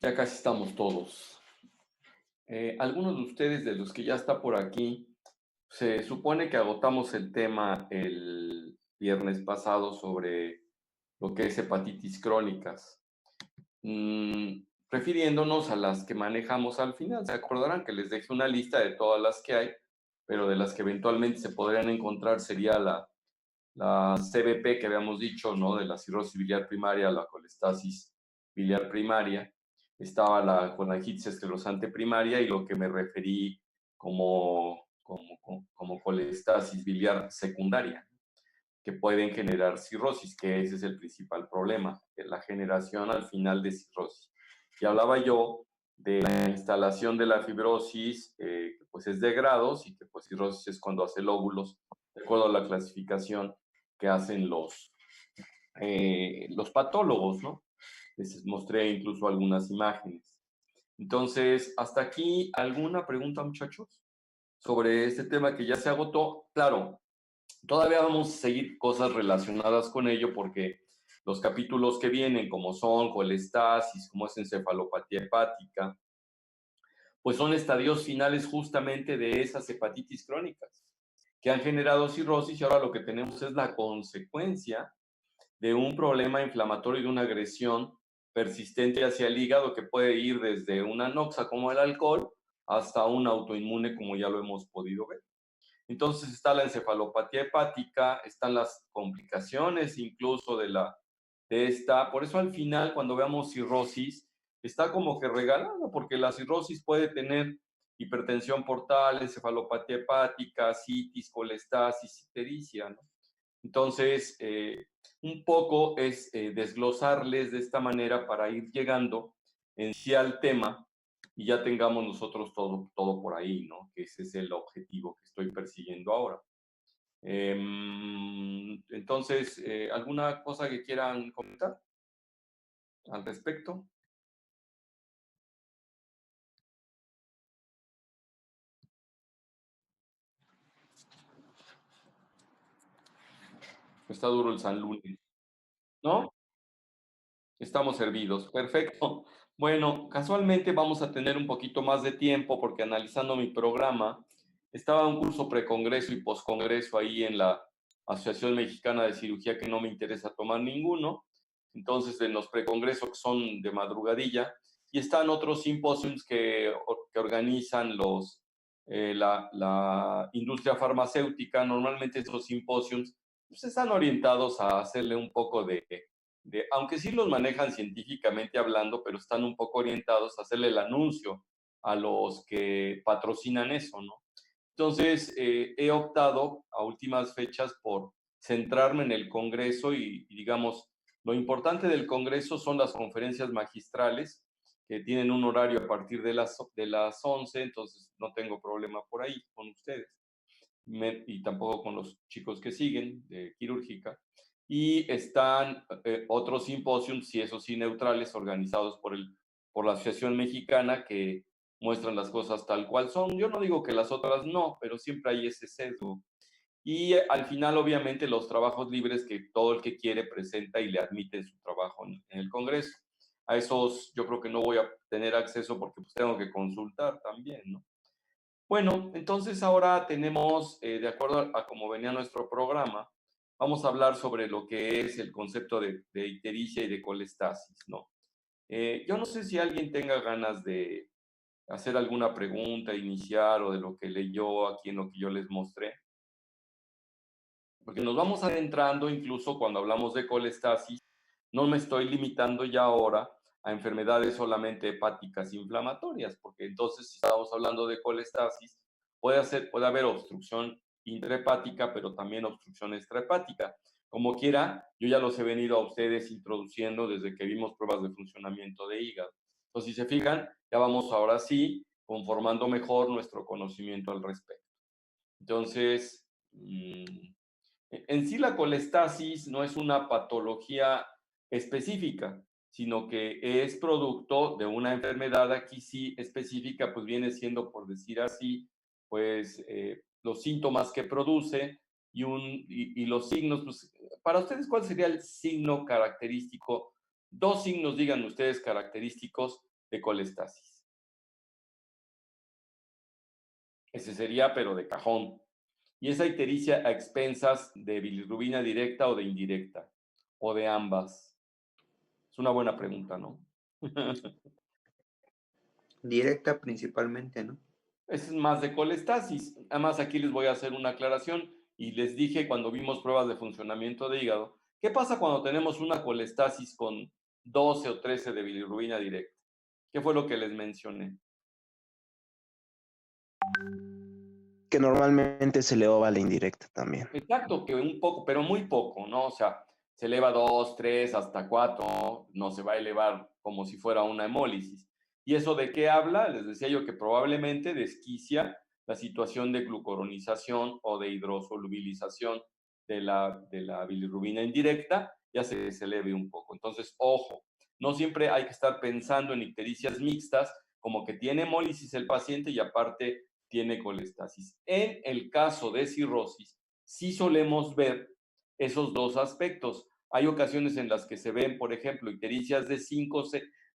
Ya casi estamos todos. Algunos de ustedes, de los que ya está por aquí, se supone que agotamos el tema el viernes pasado sobre lo que es hepatitis crónicas, refiriéndonos a las que manejamos al final. Se acordarán que les dejé una lista de todas las que hay, pero de las que eventualmente se podrían encontrar sería la CBP que habíamos dicho, ¿no? De la cirrosis biliar primaria, la colestasis biliar primaria, estaba la colangitis esclerosante primaria y lo que me referí como colestasis biliar secundaria, que pueden generar cirrosis, que ese es el principal problema, la generación al final de cirrosis. Y hablaba yo de la instalación de la fibrosis, que pues es de grados y que pues cirrosis es cuando hace lóbulos, de acuerdo a la clasificación que hacen los patólogos, ¿no? Les mostré incluso algunas imágenes. Entonces, hasta aquí, ¿alguna pregunta, muchachos? Sobre este tema que ya se agotó. Claro, todavía vamos a seguir cosas relacionadas con ello porque los capítulos que vienen, como son colestasis, como es encefalopatía hepática, pues son estadios finales justamente de esas hepatitis crónicas que han generado cirrosis y ahora lo que tenemos es la consecuencia de un problema inflamatorio y de una agresión persistente hacia el hígado que puede ir desde una anoxa como el alcohol hasta un autoinmune como ya lo hemos podido ver. Entonces está la encefalopatía hepática, están las complicaciones incluso de esta. Por eso al final cuando veamos cirrosis está como que regalado porque la cirrosis puede tener hipertensión portal, encefalopatía hepática, citis, colestasis, ictericia, ¿no? Entonces, un poco es desglosarles de esta manera para ir llegando en sí al tema y ya tengamos nosotros todo por ahí, ¿no? Que ese es el objetivo que estoy persiguiendo ahora. Entonces, ¿alguna cosa que quieran comentar al respecto? Está duro el San Lunes, ¿no? Estamos servidos, perfecto. Bueno, casualmente vamos a tener un poquito más de tiempo porque analizando mi programa, estaba un curso precongreso y poscongreso ahí en la Asociación Mexicana de Cirugía que no me interesa tomar ninguno. Entonces, en los precongresos que son de madrugadilla y están otros simposios que organizan la industria farmacéutica. Normalmente esos simposios pues, están orientados a hacerle un poco aunque sí los manejan científicamente hablando, pero están un poco orientados a hacerle el anuncio a los que patrocinan eso, ¿no? Entonces, he optado a últimas fechas por centrarme en el Congreso y, digamos, lo importante del Congreso son las conferencias magistrales, que tienen un horario a partir de las 11, entonces no tengo problema por ahí con ustedes y tampoco con los chicos que siguen de quirúrgica. Y están otros simposios, y esos sí neutrales, organizados por la Asociación Mexicana, que muestran las cosas tal cual son. Yo no digo que las otras no, pero siempre hay ese sesgo. Y al final, obviamente, los trabajos libres que todo el que quiere presenta y le admiten su trabajo en el Congreso. A esos yo creo que no voy a tener acceso porque pues tengo que consultar también, ¿no? Bueno, entonces ahora tenemos, de acuerdo a cómo venía nuestro programa, vamos a hablar sobre lo que es el concepto de ictericia y de colestasis, ¿no? Yo no sé si alguien tenga ganas de hacer alguna pregunta, iniciar o de lo que leyó aquí en lo que yo les mostré, porque nos vamos adentrando incluso cuando hablamos de colestasis, no me estoy limitando ya ahora a enfermedades solamente hepáticas inflamatorias, porque entonces si estamos hablando de colestasis, puede haber obstrucción intrahepática, pero también obstrucción extrahepática. Como quiera, yo ya los he venido a ustedes introduciendo desde que vimos pruebas de funcionamiento de hígado. Entonces, si se fijan, ya vamos ahora sí conformando mejor nuestro conocimiento al respecto. Entonces, en sí la colestasis no es una patología específica, sino que es producto de una enfermedad aquí sí específica, pues viene siendo, por decir así, pues los síntomas que produce y los signos, pues para ustedes, ¿cuál sería el signo característico? Dos signos, digan ustedes, característicos de colestasis. Ese sería, pero de cajón. Y esa ictericia a expensas de bilirrubina directa o de indirecta, o de ambas. Es una buena pregunta, ¿no? Directa principalmente, ¿no? Es más de colestasis. Además, aquí les voy a hacer una aclaración y les dije cuando vimos pruebas de funcionamiento de hígado, ¿qué pasa cuando tenemos una colestasis con 12 o 13 de bilirrubina directa? ¿Qué fue lo que les mencioné? Que normalmente se elevaba la indirecta también. Exacto, que un poco, pero muy poco, ¿no? O sea, se eleva 2, 3, hasta 4, no se va a elevar como si fuera una hemólisis. ¿Y eso de qué habla? Les decía yo que probablemente desquicia la situación de glucoronización o de hidrosolubilización de la bilirrubina indirecta, ya se eleve un poco. Entonces, ojo, no siempre hay que estar pensando en ictericias mixtas, como que tiene hemólisis el paciente y aparte tiene colestasis. En el caso de cirrosis, sí solemos ver esos dos aspectos. Hay ocasiones en las que se ven, por ejemplo, ictericias de 5,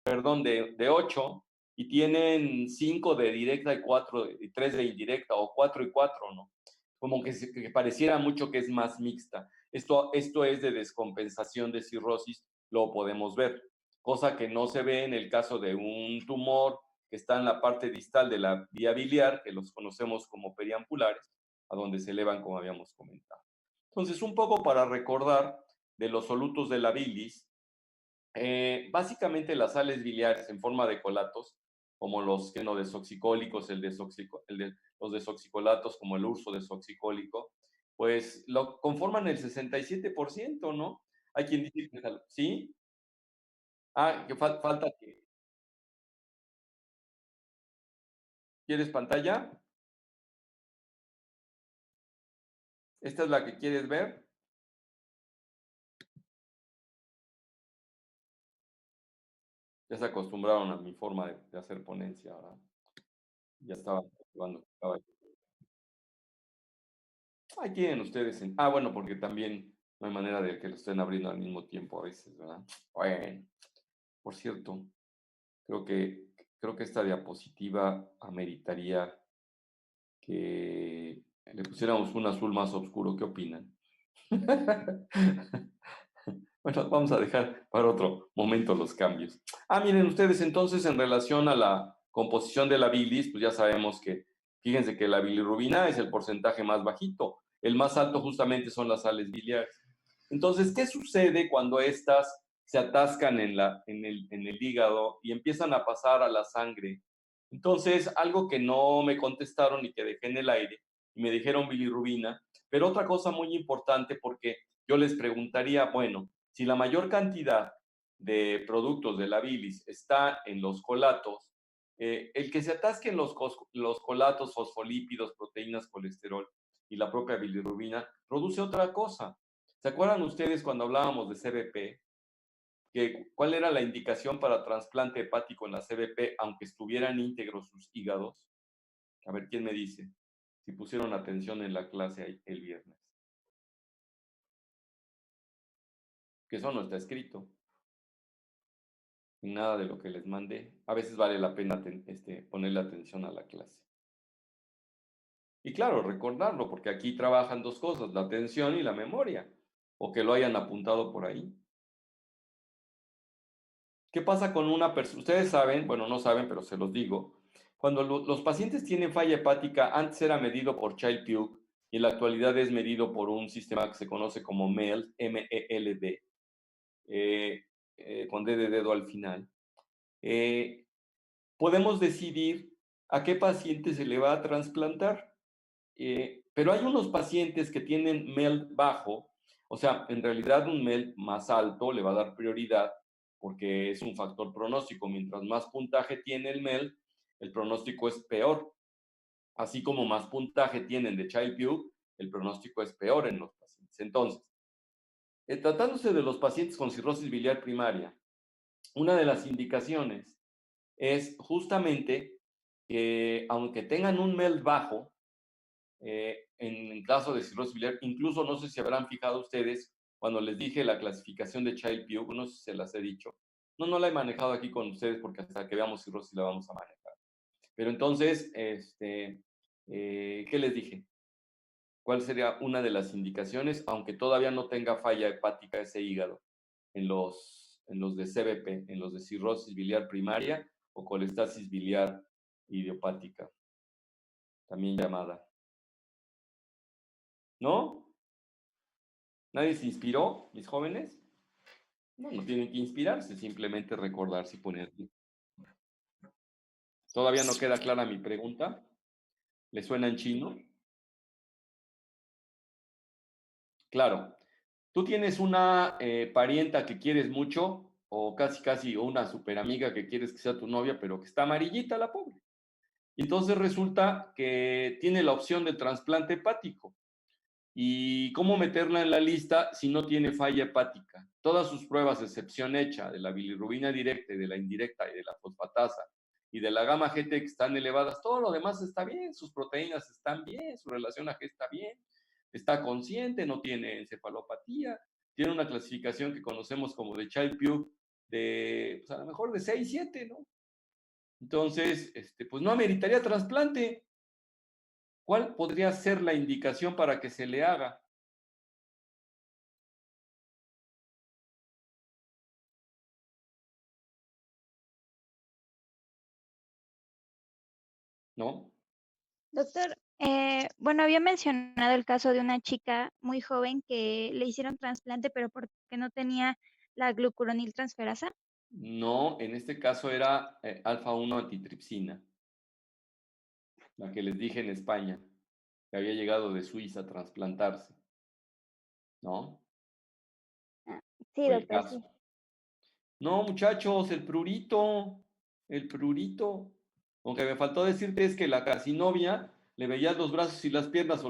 perdón, de 8 y tienen 5 de directa y 4 y 3 de indirecta o 4 y 4, ¿no? Como que pareciera mucho que es más mixta. Esto es de descompensación de cirrosis, lo podemos ver, cosa que no se ve en el caso de un tumor que está en la parte distal de la vía biliar, que los conocemos como periampulares, a donde se elevan, como habíamos comentado. Entonces, un poco para recordar de los solutos de la bilis, básicamente las sales biliares en forma de colatos, como los quenodesoxicólicos, los desoxicolatos, como el urso desoxicólico, pues lo conforman el 67%, ¿no? Hay quien dice que sí. Ah, que falta que. ¿Quieres pantalla? ¿Esta es la que quieres ver? Ya se acostumbraron a mi forma de hacer ponencia, ¿verdad? Ya estaba jugando. Ahí tienen ustedes. Bueno, porque también no hay manera de que lo estén abriendo al mismo tiempo a veces, ¿verdad? Bueno, por cierto, creo que, creo que esta diapositiva ameritaría que le pusiéramos un azul más oscuro. ¿Qué opinan? Bueno, vamos a dejar para otro momento los cambios. Miren ustedes, entonces, en relación a la composición de la bilis, pues ya sabemos que, fíjense que la bilirrubina es el porcentaje más bajito. El más alto justamente son las sales biliares. Entonces, ¿qué sucede cuando estas se atascan en el hígado y empiezan a pasar a la sangre? Entonces, algo que no me contestaron y que dejé en el aire, y me dijeron bilirrubina, pero otra cosa muy importante porque yo les preguntaría, bueno, si la mayor cantidad de productos de la bilis está en los colatos, el que se atasquen los colatos, fosfolípidos, proteínas, colesterol y la propia bilirrubina produce otra cosa. ¿Se acuerdan ustedes cuando hablábamos de CBP? ¿Cuál era la indicación para trasplante hepático en la CBP, aunque estuvieran íntegros sus hígados? A ver, ¿quién me dice? Si pusieron atención en la clase el viernes. Que eso no está escrito en nada de lo que les mandé. A veces vale la pena ponerle atención a la clase. Y claro, recordarlo, porque aquí trabajan dos cosas, la atención y la memoria, o que lo hayan apuntado por ahí. ¿Qué pasa con una persona? Ustedes saben, bueno, no saben, pero se los digo. Cuando los pacientes tienen falla hepática, antes era medido por Child-Pugh y en la actualidad es medido por un sistema que se conoce como MELD, M-E-L-D, con D de dedo al final. Podemos decidir a qué paciente se le va a trasplantar. Pero hay unos pacientes que tienen MELD bajo, o sea, en realidad un MELD más alto le va a dar prioridad porque es un factor pronóstico. Mientras más puntaje tiene el MELD, el pronóstico es peor. Así como más puntaje tienen de Child-Pugh, el pronóstico es peor en los pacientes. Entonces, tratándose de los pacientes con cirrosis biliar primaria, una de las indicaciones es justamente que aunque tengan un MELD bajo, en caso de cirrosis biliar, incluso no sé si habrán fijado ustedes cuando les dije la clasificación de Child-Pugh, no sé si se las he dicho. No la he manejado aquí con ustedes porque hasta que veamos cirrosis la vamos a manejar. Pero entonces, ¿qué les dije? ¿Cuál sería una de las indicaciones, aunque todavía no tenga falla hepática ese hígado, en los de CBP, en los de cirrosis biliar primaria o colestasis biliar idiopática, también llamada? ¿No? ¿Nadie se inspiró, mis jóvenes? No tienen que inspirarse, simplemente recordarse y poner. ¿Todavía no queda clara mi pregunta? ¿Le suena en chino? Claro. Tú tienes una parienta que quieres mucho, o casi, o una super amiga que quieres que sea tu novia, pero que está amarillita la pobre. Y entonces resulta que tiene la opción de trasplante hepático. ¿Y cómo meterla en la lista si no tiene falla hepática? Todas sus pruebas, excepción hecha de la bilirrubina directa y de la indirecta y de la fosfatasa y de la gamma GT que están elevadas, todo lo demás está bien, sus proteínas están bien, su relación AG está bien, está consciente, no tiene encefalopatía, tiene una clasificación que conocemos como de Child-Pugh de, pues a lo mejor de 6, 7, ¿no? Entonces, pues no ameritaría trasplante. ¿Cuál podría ser la indicación para que se le haga? ¿No? Doctor, bueno, había mencionado el caso de una chica muy joven que le hicieron trasplante, pero porque no tenía la glucuroniltransferasa. No, en este caso era alfa-1 antitripsina, la que les dije en España, que había llegado de Suiza a trasplantarse, ¿no? Sí, Fue el doctor, sí. caso. No, muchachos, el prurito. Aunque me faltó decirte es que la carcinovia le veías los brazos y las piernas,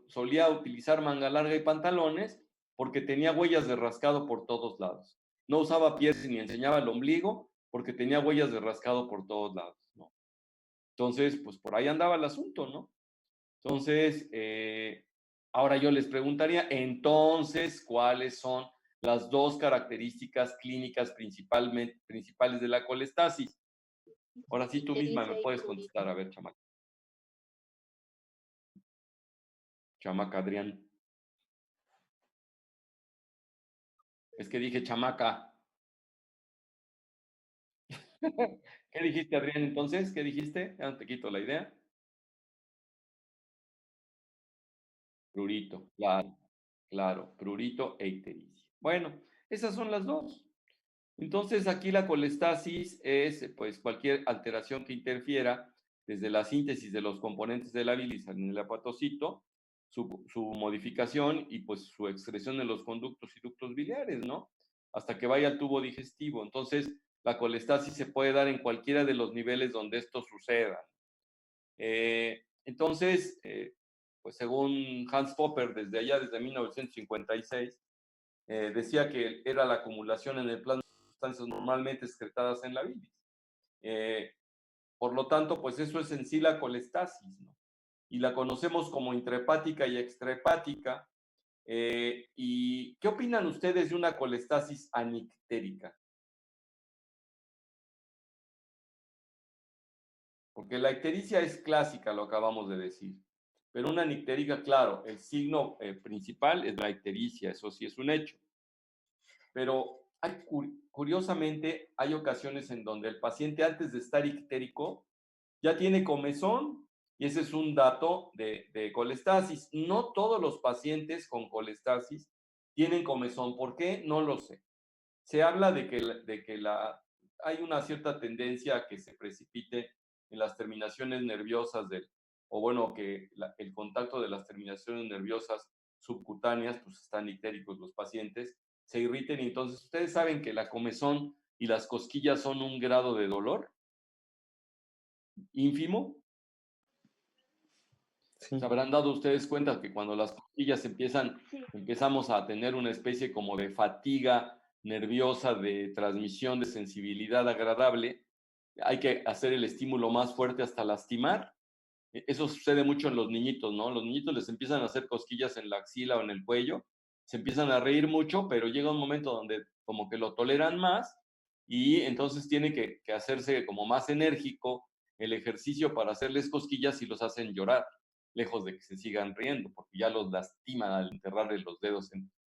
solía utilizar manga larga y pantalones porque tenía huellas de rascado por todos lados. No usaba pies ni enseñaba el ombligo porque tenía huellas de rascado por todos lados, ¿no? Entonces, pues por ahí andaba el asunto, ¿no? Entonces, ahora yo les preguntaría, entonces, ¿cuáles son las dos características clínicas principales de la colestasis? Ahora sí, tú misma me puedes contestar, a ver, chamaca. Chamaca, Adrián. Es que dije chamaca. ¿Qué dijiste, Adrián, entonces? ¿Qué dijiste? Ya no te quito la idea. Prurito, claro, claro, prurito e ictericia. Bueno, esas son las dos. Entonces, aquí la colestasis es pues cualquier alteración que interfiera desde la síntesis de los componentes de la bilis en el hepatocito, su modificación y pues su excreción en los conductos y ductos biliares, ¿no? Hasta que vaya al tubo digestivo. Entonces, la colestasis se puede dar en cualquiera de los niveles donde esto suceda. Entonces, pues según Hans Popper, desde 1956, decía que era la acumulación en el plasma de sustancias normalmente excretadas en la bilis. Por lo tanto, pues eso es en sí la colestasis, ¿no? Y la conocemos como intrahepática y extrahepática. ¿Y qué opinan ustedes de una colestasis anictérica? Porque la ictericia es clásica, lo acabamos de decir. Pero una anictérica, claro, el signo principal es la ictericia, eso sí es un hecho. Pero curiosamente hay ocasiones en donde el paciente antes de estar ictérico ya tiene comezón y ese es un dato de colestasis. No todos los pacientes con colestasis tienen comezón. ¿Por qué? No lo sé. Se habla de que hay una cierta tendencia a que se precipite en las terminaciones nerviosas o bueno, que el contacto de las terminaciones nerviosas subcutáneas, pues están ictéricos los pacientes, se irriten y entonces ustedes saben que la comezón y las cosquillas son un grado de dolor ínfimo. Sí. Se habrán dado ustedes cuenta que cuando las cosquillas Sí. empezamos a tener una especie como de fatiga nerviosa, de transmisión de sensibilidad agradable, hay que hacer el estímulo más fuerte hasta lastimar. Eso sucede mucho en los niñitos, ¿no? Los niñitos les empiezan a hacer cosquillas en la axila o en el cuello, se empiezan a reír mucho, pero llega un momento donde como que lo toleran más y entonces tiene que hacerse como más enérgico el ejercicio para hacerles cosquillas y los hacen llorar, lejos de que se sigan riendo, porque ya los lastiman al enterrarle los dedos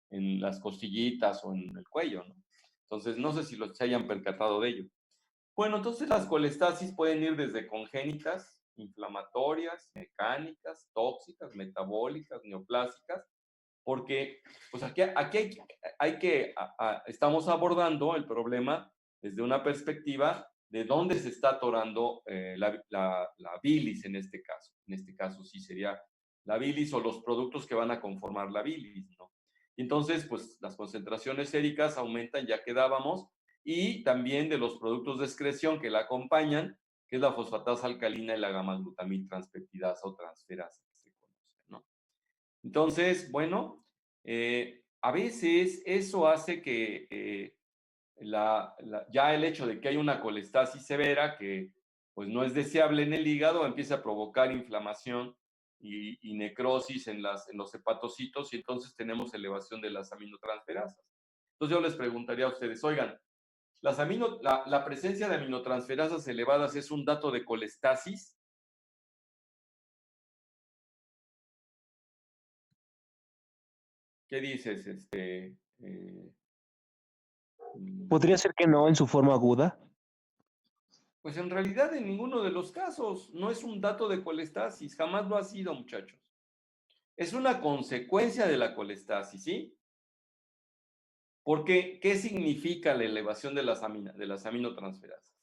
en las costillitas o en el cuello, ¿no? Entonces, no sé si se hayan percatado de ello. Bueno, entonces las colestasis pueden ir desde congénitas, inflamatorias, mecánicas, tóxicas, metabólicas, neoplásicas, porque pues aquí estamos abordando el problema desde una perspectiva de dónde se está atorando la bilis en este caso. En este caso sí sería la bilis o los productos que van a conformar la bilis, ¿no? Y entonces, pues las concentraciones séricas aumentan, ya quedábamos, y también de los productos de excreción que la acompañan, que es la fosfatasa alcalina y la gamma-glutamil transpeptidasa o transferasa, que se conoce, ¿no? Entonces, bueno, a veces eso hace que ya el hecho de que hay una colestasis severa que pues no es deseable en el hígado empieza a provocar inflamación y necrosis en los hepatocitos y entonces tenemos elevación de las aminotransferasas. Entonces yo les preguntaría a ustedes, oigan, la presencia de aminotransferasas elevadas es un dato de colestasis. ¿Qué dices, ¿Podría ser que no en su forma aguda? Pues en realidad en ninguno de los casos no es un dato de colestasis, jamás lo ha sido, muchachos. Es una consecuencia de la colestasis, ¿sí? Porque, ¿qué significa la elevación de las aminotransferasas?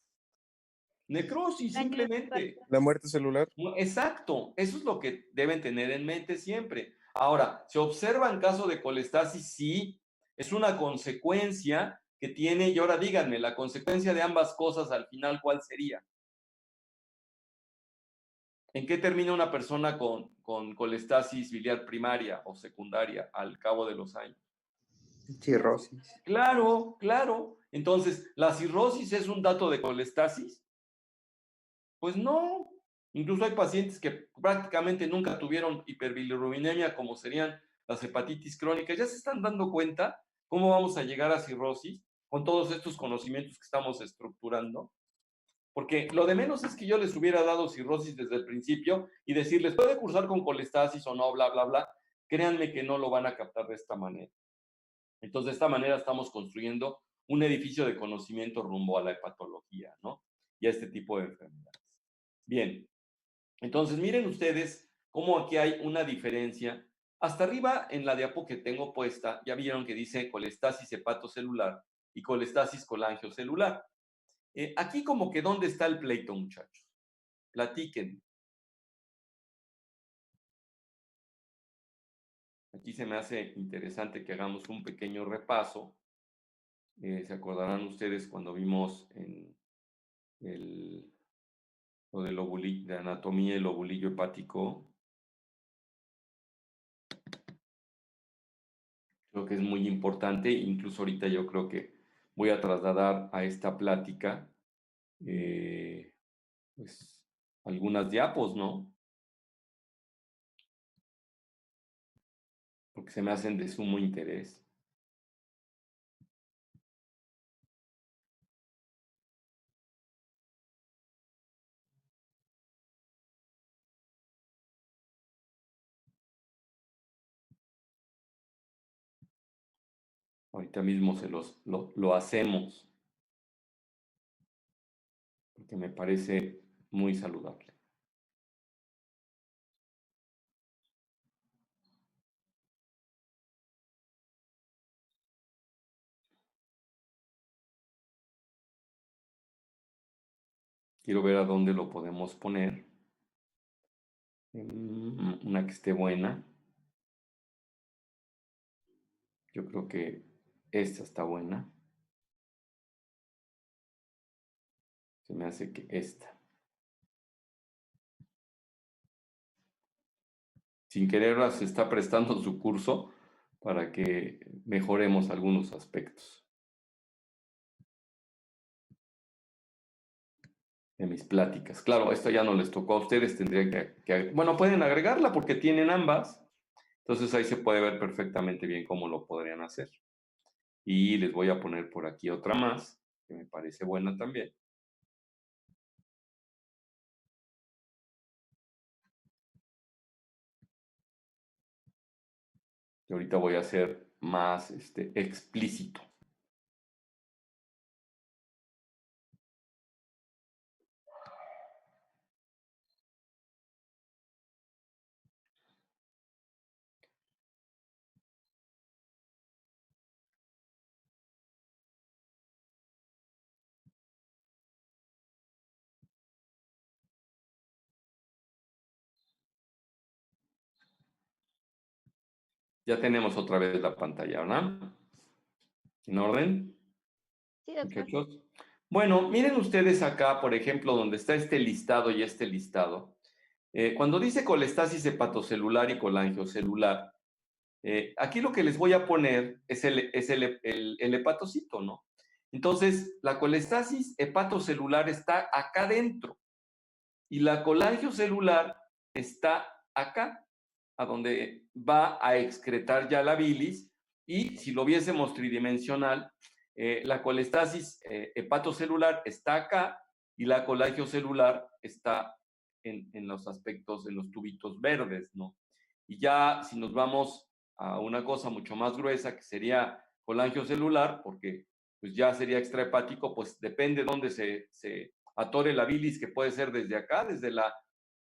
Necrosis, Daño simplemente. hepático. La muerte celular. Exacto, eso es lo que deben tener en mente siempre. Ahora, se observa en caso de colestasis, sí, es una consecuencia que tiene, y ahora díganme, la consecuencia de ambas cosas al final, ¿cuál sería? ¿En qué termina una persona con colestasis biliar primaria o secundaria al cabo de los años? Cirrosis. Claro, claro. Entonces, ¿la cirrosis es un dato de colestasis? Pues no. Incluso hay pacientes que prácticamente nunca tuvieron hiperbilirrubinemia, como serían las hepatitis crónicas. Ya se están dando cuenta cómo vamos a llegar a cirrosis con todos estos conocimientos que estamos estructurando. Porque lo de menos es que yo les hubiera dado cirrosis desde el principio y decirles, puede cursar con colestasis o no, bla, bla, bla. Créanme que no lo van a captar de esta manera. Entonces, de esta manera estamos construyendo un edificio de conocimiento rumbo a la hepatología, ¿no? Y a este tipo de enfermedades. Bien, entonces miren ustedes cómo aquí hay una diferencia. Hasta arriba en la diapo que tengo puesta, ya vieron que dice colestasis hepatocelular y colestasis colangiocelular. Aquí como que ¿dónde está el pleito, muchachos? Platiquen. Aquí se me hace interesante que hagamos un pequeño repaso. Se acordarán ustedes cuando vimos en lo de anatomía del lobulillo hepático. Creo que es muy importante, incluso ahorita yo creo que voy a trasladar a esta plática pues algunas diapos, ¿no? Porque se me hacen de sumo interés. Ahorita mismo lo hacemos, porque me parece muy saludable. Quiero ver a dónde lo podemos poner. Una que esté buena. Yo creo que esta está buena. Se me hace que esta. Sin quererla se está prestando su curso para que mejoremos algunos aspectos de mis pláticas. Claro, esto ya no les tocó a ustedes, tendría bueno, pueden agregarla porque tienen ambas. Entonces ahí se puede ver perfectamente bien cómo lo podrían hacer. Y les voy a poner por aquí otra más, que me parece buena también. Y ahorita voy a ser más explícito. Ya tenemos otra vez la pantalla, ¿verdad? ¿En orden, Sí, doctor. muchachos? Bueno, miren ustedes acá, por ejemplo, donde está este listado y este listado. Cuando dice colestasis hepatocelular y colangiocelular, aquí lo que les voy a poner es el hepatocito, ¿no? Entonces, la colestasis hepatocelular está acá dentro y la colangiocelular está acá, a donde va a excretar ya la bilis, y si lo viésemos tridimensional, la colestasis hepatocelular está acá y la colangiocelular está en los aspectos, en los tubitos verdes, ¿no? Y ya si nos vamos a una cosa mucho más gruesa, que sería colangiocelular, porque pues ya sería extrahepático, pues depende dónde se atore la bilis, que puede ser desde acá, desde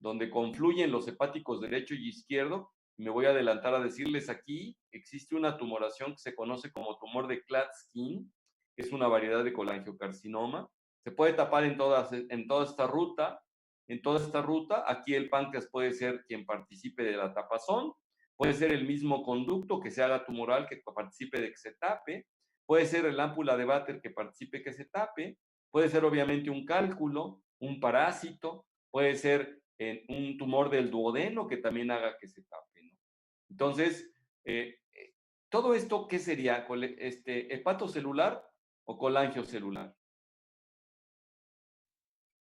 donde confluyen los hepáticos derecho y izquierdo. Me voy a adelantar a decirles aquí, existe una tumoración que se conoce como tumor de Klatskin, que es una variedad de colangiocarcinoma. Se puede tapar en toda esta ruta. En toda esta ruta, aquí el páncreas puede ser quien participe de la tapazón, puede ser el mismo conducto que se haga tumoral que participe de que se tape, puede ser el ámpula de Vater que participe que se tape, puede ser obviamente un cálculo, un parásito, puede ser un tumor del duodeno que también haga que se tape, ¿no? Entonces, todo esto, ¿qué sería? ¿Hepatocelular o colangiocelular?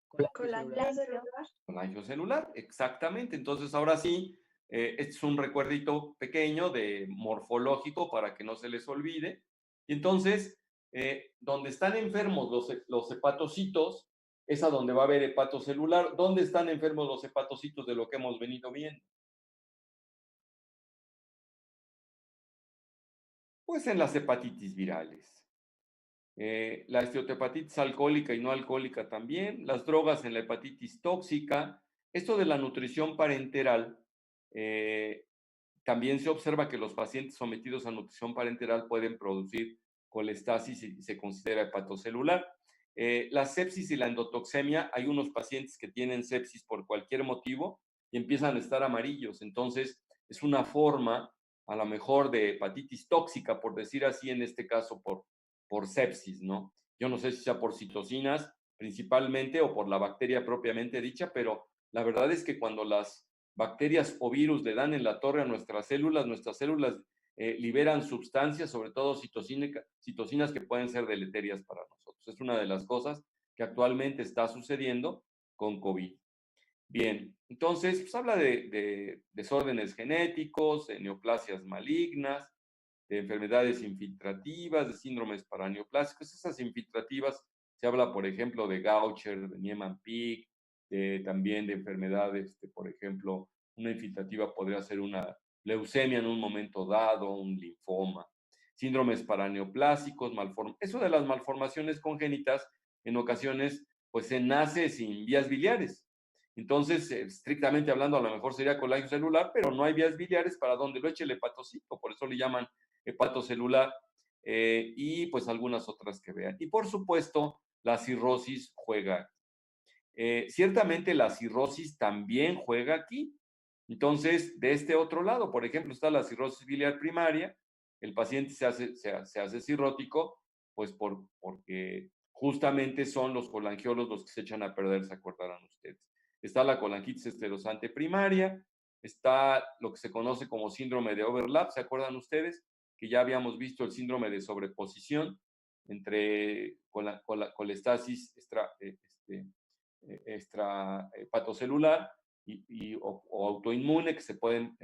Colangiocelular. Colangiocelular, exactamente. Entonces, ahora sí, este es un recuerdito pequeño de morfológico para que no se les olvide. Y entonces, donde están enfermos los hepatocitos, es a donde va a haber hepatocelular. ¿Dónde están enfermos los hepatocitos de lo que hemos venido viendo? Pues en las hepatitis virales. La esteatohepatitis alcohólica y no alcohólica también, las drogas en la hepatitis tóxica. Esto de la nutrición parenteral, también se observa que los pacientes sometidos a nutrición parenteral pueden producir colestasis y se considera hepatocelular. La sepsis y la endotoxemia, hay unos pacientes que tienen sepsis por cualquier motivo y empiezan a estar amarillos, entonces es una forma a lo mejor de hepatitis tóxica, por decir así, en este caso por sepsis, ¿no? Yo no sé si sea por citocinas principalmente o por la bacteria propiamente dicha, pero la verdad es que cuando las bacterias o virus le dan en la torre a nuestras células liberan sustancias, sobre todo citocinas que pueden ser deleterias para nosotros. Es una de las cosas que actualmente está sucediendo con COVID. Bien, entonces pues habla de desórdenes genéticos, de neoplasias malignas, de enfermedades infiltrativas, de síndromes paraneoplásicos. Esas infiltrativas se habla, por ejemplo, de Gaucher, de Niemann-Pick, también de enfermedades, por ejemplo, una infiltrativa podría ser una leucemia en un momento dado, un linfoma. Síndromes paraneoplásicos, eso de las malformaciones congénitas, en ocasiones, pues se nace sin vías biliares. Entonces, estrictamente hablando, a lo mejor sería colagio celular, pero no hay vías biliares para donde lo eche el hepatocito, por eso le llaman hepatocelular, y pues algunas otras que vean. Y por supuesto, la cirrosis juega. Ciertamente la cirrosis también juega aquí. Entonces, de este otro lado, por ejemplo, está la cirrosis biliar primaria, el paciente se hace cirrótico, pues porque justamente son los colangiolos los que se echan a perder, se acordarán ustedes. Está la colangitis esclerosante primaria, está lo que se conoce como síndrome de overlap, ¿se acuerdan ustedes? Que ya habíamos visto el síndrome de sobreposición entre colestasis extrahepatocelular o autoinmune que se pueden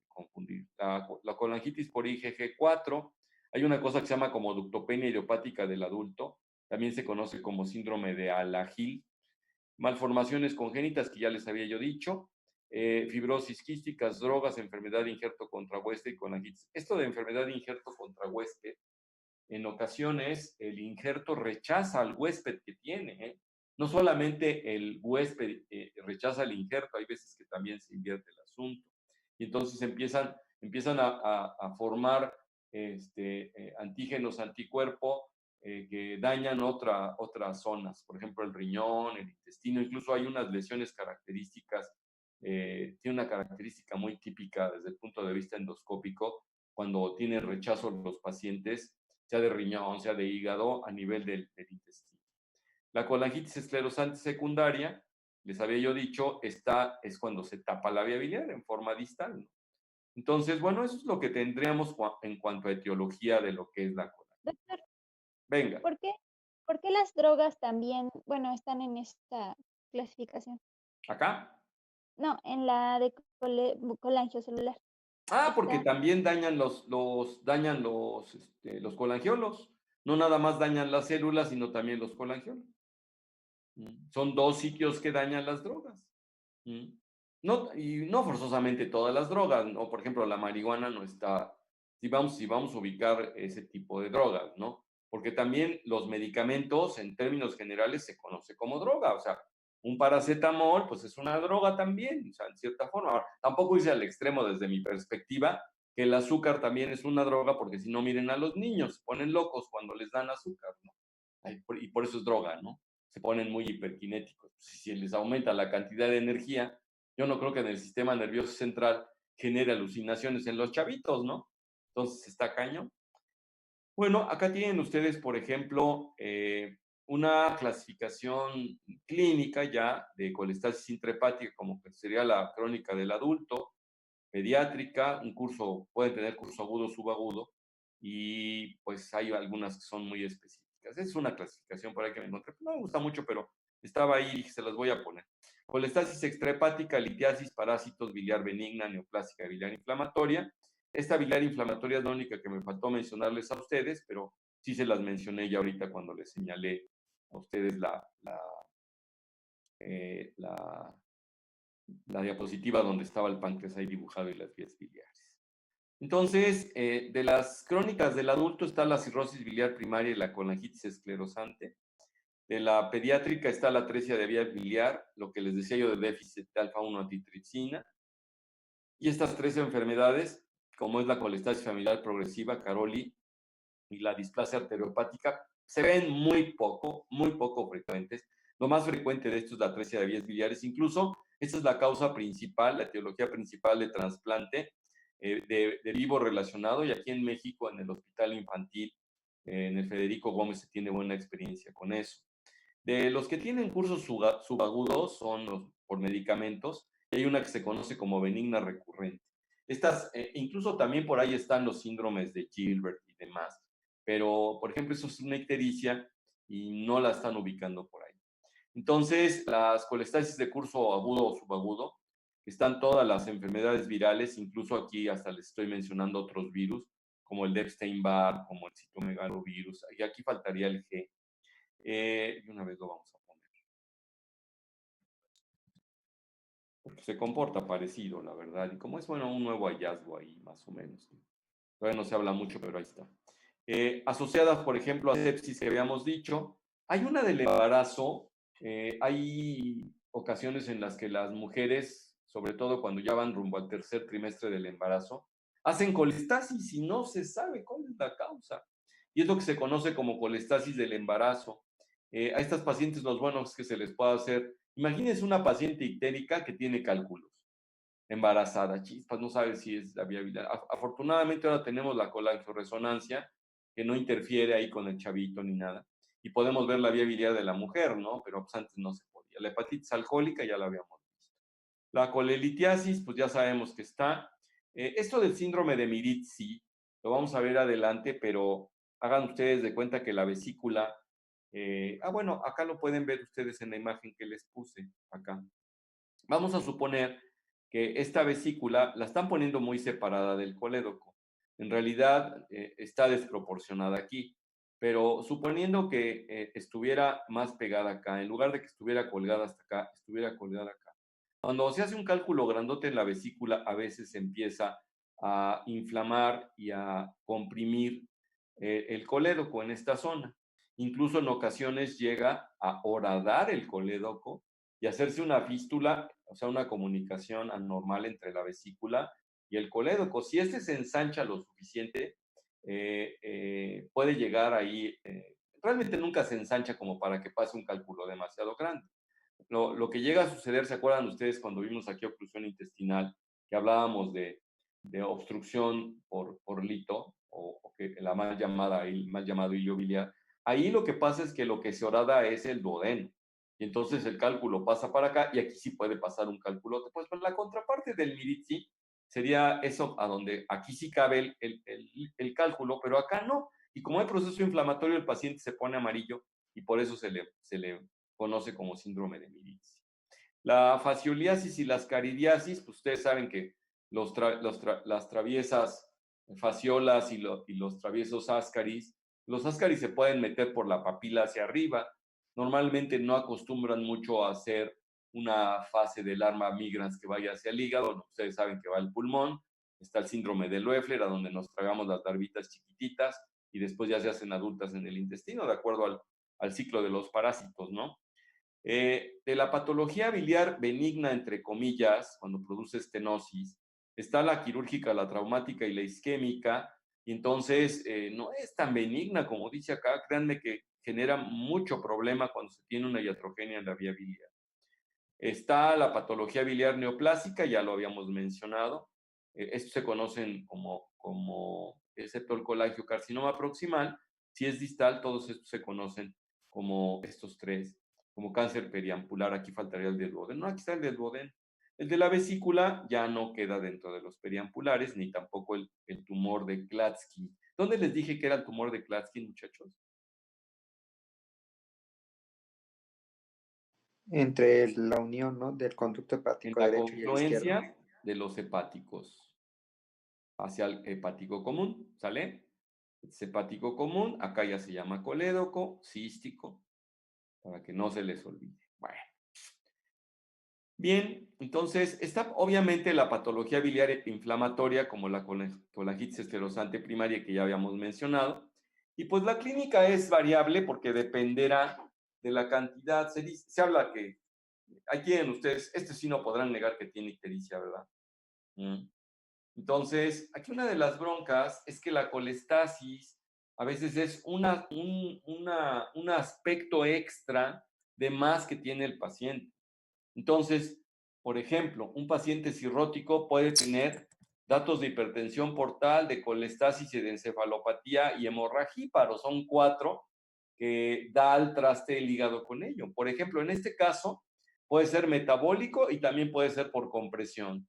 confundir. La colangitis por IgG4, hay una cosa que se llama como ductopenia idiopática del adulto, también se conoce como síndrome de Alagil, malformaciones congénitas que ya les había yo dicho, fibrosis quísticas, drogas, enfermedad de injerto contra huésped y colangitis. Esto de enfermedad de injerto contra huésped, en ocasiones el injerto rechaza al huésped que tiene, ¿eh? No solamente el huésped rechaza el injerto, hay veces que también se invierte el asunto. Y entonces empiezan a formar antígenos anticuerpo que dañan otras zonas, por ejemplo el riñón, el intestino, incluso hay unas lesiones características, tiene una característica muy típica desde el punto de vista endoscópico, cuando tienen rechazo los pacientes, sea de riñón, sea de hígado, a nivel del intestino. La colangitis esclerosante secundaria, les había yo dicho, es cuando se tapa la vía biliar en forma distal, ¿no? Entonces, bueno, eso es lo que tendríamos en cuanto a etiología de lo que es la colangitis. Doctor, Venga, ¿por qué, por qué las drogas también, bueno, están en esta clasificación? acá. No, en la de colangiocelular. Porque Está, también dañan los colangiolos. No nada más dañan las células, sino también los colangiolos. Son dos sitios que dañan las drogas. No, y no forzosamente todas las drogas, ¿no? Por ejemplo, la marihuana no está, si vamos a ubicar ese tipo de drogas, ¿no? Porque también los medicamentos, en términos generales, se conoce como droga. O sea, un paracetamol, pues es una droga también, o sea, en cierta forma. Ahora, tampoco hice al extremo desde mi perspectiva que el azúcar también es una droga, porque si no, miren a los niños, se ponen locos cuando les dan azúcar, ¿no? Y por eso es droga, ¿no? Se ponen muy hiperkinéticos. Si les aumenta la cantidad de energía, yo no creo que en el sistema nervioso central genere alucinaciones en los chavitos, ¿no? Entonces está cañón. Bueno, acá tienen ustedes, por ejemplo, una clasificación clínica ya de colestasis intrahepática, como que sería la crónica del adulto, pediátrica, pueden tener curso agudo, subagudo, y pues hay algunas que son muy específicas. Es una clasificación por ahí que me encontré, no me gusta mucho, pero estaba ahí y se las voy a poner. Colestasis extrahepática, litiasis, parásitos, biliar benigna, neoplásica biliar inflamatoria. Esta biliar inflamatoria es la única que me faltó mencionarles a ustedes, pero sí se las mencioné ya ahorita cuando les señalé a ustedes la diapositiva donde estaba el páncreas ahí dibujado y las vías biliares. Entonces, de las crónicas del adulto está la cirrosis biliar primaria y la colangitis esclerosante. De la pediátrica está la atresia de vía biliar, lo que les decía yo de déficit de alfa-1 antitripsina. Y estas tres enfermedades, como es la colestasis familiar progresiva, Caroli, y la displasia arteriopática, se ven muy poco frecuentes. Lo más frecuente de esto es la atresia de vías biliares. Incluso esta es la causa principal, la etiología principal de trasplante de vivo relacionado. Y aquí en México, en el Hospital Infantil, en el Federico Gómez, se tiene buena experiencia con eso. De los que tienen cursos subagudos son por medicamentos, y hay una que se conoce como benigna recurrente. Estas, incluso también por ahí están los síndromes de Gilbert y demás, pero por ejemplo, eso es una ictericia y no la están ubicando por ahí. Entonces, las colestasis de curso agudo o subagudo, están todas las enfermedades virales, incluso aquí hasta les estoy mencionando otros virus, como el de Epstein-Barr, como el citomegalovirus, y aquí faltaría el G. Y una vez lo vamos a poner. Porque se comporta parecido, la verdad. Y como es, bueno, un nuevo hallazgo ahí, más o menos. Todavía no se habla mucho, pero ahí está. Asociadas, por ejemplo, a sepsis que habíamos dicho. Hay una del embarazo. Hay ocasiones en las que las mujeres, sobre todo cuando ya van rumbo al tercer trimestre del embarazo, hacen colestasis y no se sabe cuál es la causa. Y es lo que se conoce como colestasis del embarazo. A estas pacientes los buenos que se les puede hacer, imagínense una paciente ictérica que tiene cálculos, embarazada, chispas, no sabe si es la viabilidad. Afortunadamente ahora tenemos la colangioresonancia, que no interfiere ahí con el chavito ni nada. y podemos ver la vía biliar de la mujer, ¿no? Pero pues antes no se podía. La hepatitis alcohólica ya la habíamos visto. La colelitiasis, pues ya sabemos que está. Esto del síndrome de Mirizzi, lo vamos a ver adelante, pero hagan ustedes de cuenta que la vesícula, bueno, acá lo pueden ver ustedes en la imagen que les puse, acá. Vamos a suponer que esta vesícula la están poniendo muy separada del colédoco. En realidad está desproporcionada aquí, pero suponiendo que estuviera más pegada acá, en lugar de que estuviera colgada hasta acá, estuviera colgada acá. Cuando se hace un cálculo grandote en la vesícula, a veces se empieza a inflamar y a comprimir el colédoco en esta zona. Incluso en ocasiones llega a horadar el colédoco y hacerse una fístula, o sea, una comunicación anormal entre la vesícula y el colédoco. Si este se ensancha lo suficiente, puede llegar ahí, realmente nunca se ensancha como para que pase un cálculo demasiado grande. Lo que llega a suceder, ¿se acuerdan ustedes cuando vimos aquí oclusión intestinal, que hablábamos de obstrucción por lito, o que la mal llamado hilo biliar? Ahí lo que pasa es que lo que se horada es el duodeno. Y entonces el cálculo pasa para acá y aquí sí puede pasar un cálculo. Pues la contraparte del Mirizzi sería eso, a donde aquí sí cabe el cálculo, pero acá no. Y como hay proceso inflamatorio, el paciente se pone amarillo y por eso se le conoce como síndrome de Mirizzi. La fascioliasis y las caridiasis, pues ustedes saben que las traviesas fasciolas y los traviesos ascaris, los ascaris se pueden meter por la papila hacia arriba. Normalmente no acostumbran mucho a hacer una fase del arma migrans que vaya hacia el hígado. No, ustedes saben que va al pulmón. Está el síndrome de Loeffler, a donde nos tragamos las larvitas chiquititas y después ya se hacen adultas en el intestino, de acuerdo al ciclo de los parásitos, ¿no? De la patología biliar benigna, entre comillas, cuando produce estenosis, está la quirúrgica, la traumática y la isquémica, y entonces no es tan benigna como dice acá. Créanme que genera mucho problema cuando se tiene una iatrogenia en la vía biliar. Está la patología biliar neoplásica, ya lo habíamos mencionado. Estos se conocen excepto el colangiocarcinoma proximal, si es distal, todos estos se conocen como estos tres, como cáncer periampular. Aquí faltaría el del duodeno. No, aquí está el del duodeno. El de la vesícula ya no queda dentro de los periampulares, ni tampoco el tumor de Klatskin. ¿Dónde les dije que era el tumor de Klatskin, muchachos? Entre la unión, ¿no?, del conducto En hepático la derecho y el izquierdo. confluencia de los hepáticos hacia el hepático común, ¿sale? Es hepático común, acá ya se llama colédoco, cístico, para que no se les olvide. Bueno. Bien, entonces está obviamente la patología biliar inflamatoria como la colangitis esclerosante primaria que ya habíamos mencionado. Y pues la clínica es variable porque dependerá de la cantidad. Se habla que, ahí tienen ustedes, sí no podrán negar que tiene ictericia, ¿verdad? Entonces, aquí una de las broncas es que la colestasis a veces es un aspecto extra de más que tiene el paciente. Entonces, por ejemplo, un paciente cirrótico puede tener datos de hipertensión portal, de colestasis y de encefalopatía y hemorragíparo. Son 4 que da al traste el hígado con ello. Por ejemplo, en este caso puede ser metabólico y también puede ser por compresión.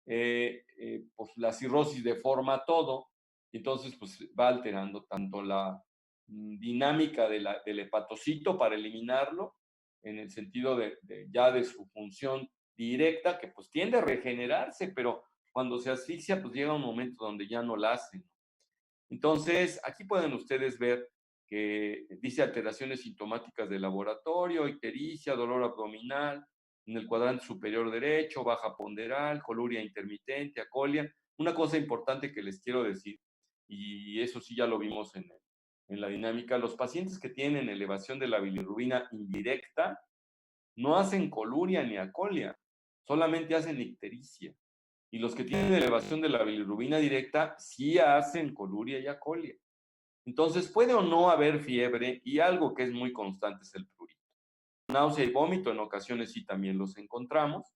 Pues la cirrosis deforma todo, entonces pues va alterando tanto la dinámica del hepatocito para eliminarlo, en el sentido ya de su función directa, que pues tiende a regenerarse, pero cuando se asfixia pues llega un momento donde ya no la hace. Entonces, aquí pueden ustedes ver que dice alteraciones sintomáticas de laboratorio, ictericia, dolor abdominal, en el cuadrante superior derecho, baja ponderal, coluria intermitente, acolia. Una cosa importante que les quiero decir, y eso sí ya lo vimos en la dinámica, los pacientes que tienen elevación de la bilirrubina indirecta no hacen coluria ni acolia, solamente hacen ictericia. Y los que tienen elevación de la bilirrubina directa sí hacen coluria y acolia. Entonces puede o no haber fiebre, y algo que es muy constante es el prurito. Náusea y vómito en ocasiones sí también los encontramos.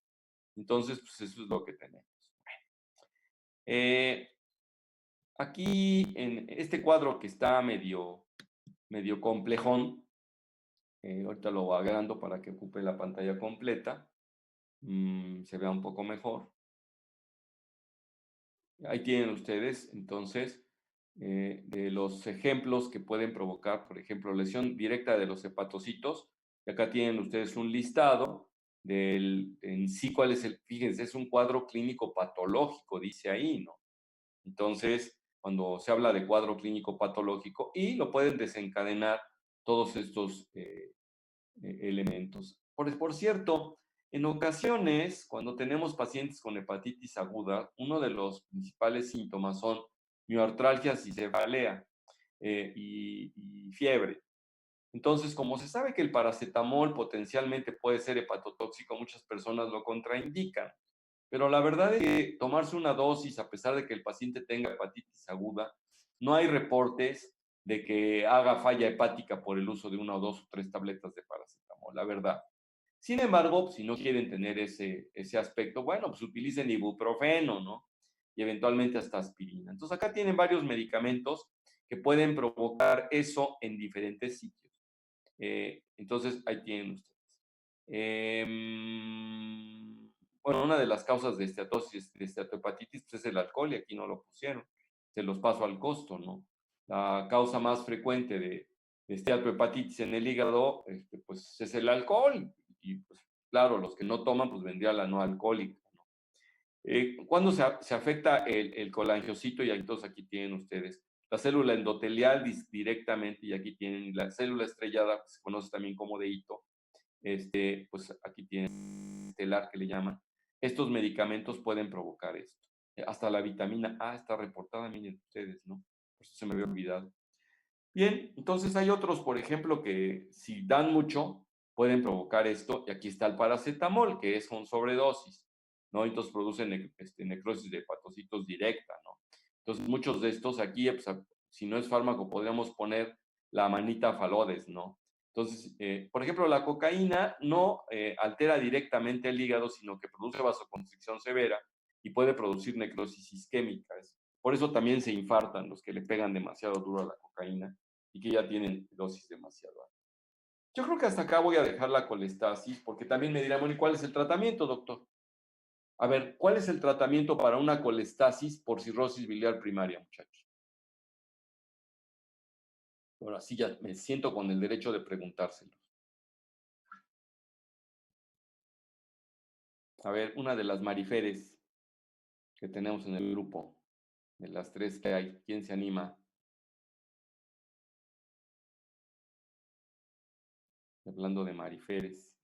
Entonces, pues eso es lo que tenemos. Aquí en este cuadro que está medio complejón, Ahorita lo agrando para que ocupe la pantalla completa. Se vea un poco mejor. Ahí tienen ustedes, entonces, de los ejemplos que pueden provocar, por ejemplo, lesión directa de los hepatocitos. Y acá tienen ustedes un listado en sí cuál es fíjense, es un cuadro clínico patológico, dice ahí, ¿no? Entonces, cuando se habla de cuadro clínico patológico, y lo pueden desencadenar todos estos elementos. Por cierto, en ocasiones, cuando tenemos pacientes con hepatitis aguda, uno de los principales síntomas son mioartralgias y cefalea y fiebre. Entonces, como se sabe que el paracetamol potencialmente puede ser hepatotóxico, muchas personas lo contraindican. Pero la verdad es que tomarse una dosis, a pesar de que el paciente tenga hepatitis aguda, no hay reportes de que haga falla hepática por el uso de una o dos o tres tabletas de paracetamol, la verdad. Sin embargo, si no quieren tener ese aspecto, bueno, pues utilicen ibuprofeno, ¿no? Y eventualmente hasta aspirina. Entonces acá tienen varios medicamentos que pueden provocar eso en diferentes sitios. Entonces ahí tienen ustedes. Bueno, una de las causas de esteatosis, de esteatohepatitis, pues es el alcohol, y aquí no lo pusieron. Se los paso al costo, ¿no? La causa más frecuente de esteatohepatitis en el hígado, pues es el alcohol. Y pues claro, los que no toman, pues vendría la no alcohólica, ¿no? ¿Cuándo se afecta el colangiocito? Y entonces aquí tienen ustedes la célula endotelial directamente, y aquí tienen la célula estrellada, que se conoce también como de Ito. Pues aquí tienen estelar, que le llaman. Estos medicamentos pueden provocar esto. Hasta la vitamina A está reportada, miren ustedes, ¿no? Por eso se me había olvidado. Bien, entonces hay otros, por ejemplo, que si dan mucho, pueden provocar esto, y aquí está el paracetamol, que es con sobredosis, ¿no? Entonces producen necrosis de hepatocitos directa, ¿no? Entonces muchos de estos aquí, pues, si no es fármaco, podríamos poner la manita falodes, ¿no? Entonces, por ejemplo, la cocaína no altera directamente el hígado, sino que produce vasoconstricción severa y puede producir necrosis isquémica. Por eso también se infartan los que le pegan demasiado duro a la cocaína y que ya tienen dosis demasiado altas. Yo creo que hasta acá voy a dejar la colestasis, porque también me dirán, bueno, ¿y cuál es el tratamiento, doctor? A ver, ¿cuál es el tratamiento para una colestasis por cirrosis biliar primaria, muchachos? Bueno, así ya me siento con el derecho de preguntárselo. A ver, una de las mariferes que tenemos en el grupo, de las tres que hay, ¿quién se anima? Hablando de mariferes,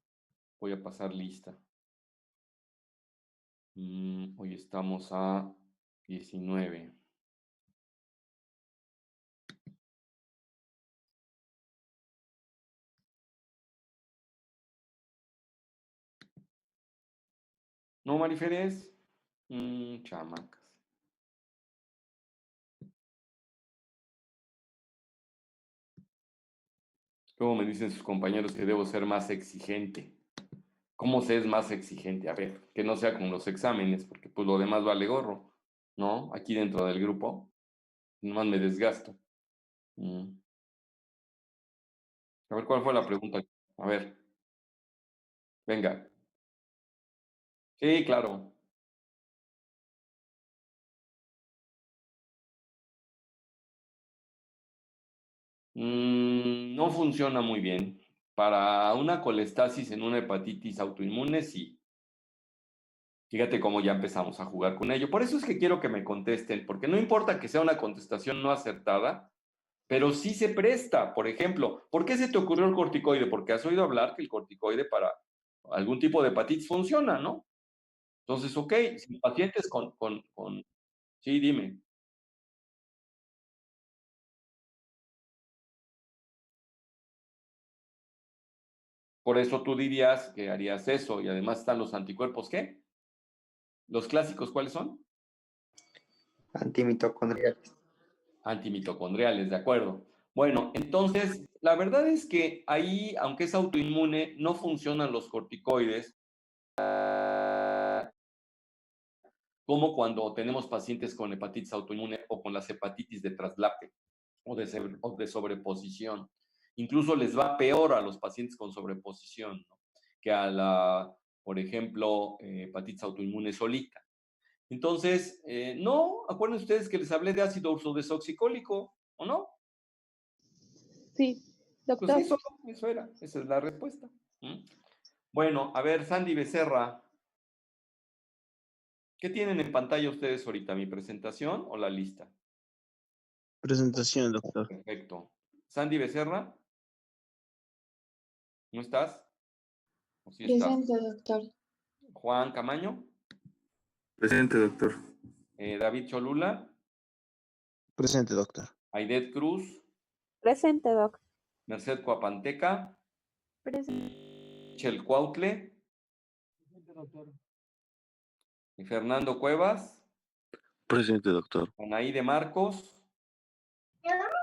voy a pasar lista. Hoy estamos a 19. ¿No, mariferes? Chamacas. Luego me dicen sus compañeros que debo ser más exigente. ¿Cómo se es más exigente? A ver, que no sea con los exámenes, porque pues lo demás vale gorro, ¿no? Aquí dentro del grupo, nomás me desgasto. A ver, ¿cuál fue la pregunta? A ver, venga. Sí, claro. No funciona muy bien. Para una colestasis en una hepatitis autoinmune, sí. Fíjate cómo ya empezamos a jugar con ello. Por eso es que quiero que me contesten, porque no importa que sea una contestación no acertada, pero sí se presta. Por ejemplo, ¿por qué se te ocurrió el corticoide? Porque has oído hablar que el corticoide para algún tipo de hepatitis funciona, ¿no? Entonces, ok, si pacientes sí, dime. Por eso tú dirías que harías eso, y además están los anticuerpos, ¿qué? Los clásicos, ¿cuáles son? Antimitocondriales. Antimitocondriales, de acuerdo. Bueno, entonces, la verdad es que ahí, aunque es autoinmune, no funcionan los corticoides como cuando tenemos pacientes con hepatitis autoinmune o con las hepatitis de traslape o de sobreposición. Incluso les va peor a los pacientes con sobreposición, ¿no? Que a la, por ejemplo, hepatitis autoinmune solita. Entonces, no, acuérdense ustedes que les hablé de ácido ursodesoxicólico, ¿o no? Sí, Pues doctor. eso era, esa es la respuesta. Bueno, a ver, Sandy Becerra, ¿qué tienen en pantalla ustedes ahorita? ¿Mi presentación o la lista? Presentación, doctor. Perfecto. Sandy Becerra, ¿no estás? ¿O sí estás? Presente, doctor. Juan Camaño, Presente, doctor. David Cholula, Presente, doctor. Aidet Cruz, Presente, doc. Merced Coapanteca, Presente. Michel Cuautle, y Fernando Cuevas, Presente, doctor. Anaí de Marcos,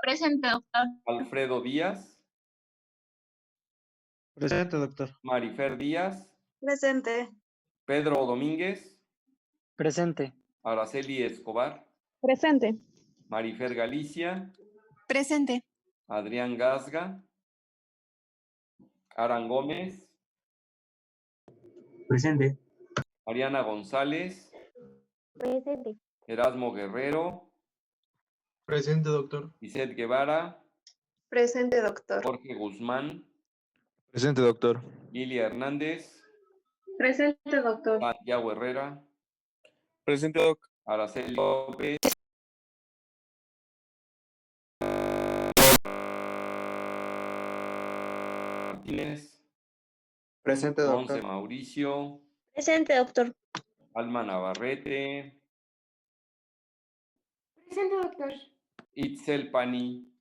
Presente, doctor. Alfredo Díaz, Presente, doctor. Marifer Díaz, Presente. Pedro Domínguez, Presente. Araceli Escobar, Presente. Marifer Galicia, Presente. Adrián Gasga, Aran Gómez, Presente. Mariana González, Presente. Erasmo Guerrero, Presente, doctor. Lisette Guevara, Presente, doctor. Jorge Guzmán, Presente, doctor. Lilia Hernández, Presente, doctor. Santiago Herrera, Presente, doc. Araceli López, Martínez, Presente, Monse doctor. Mauricio, Presente, doctor. Alma Navarrete, Presente, doctor. Itzel Pani,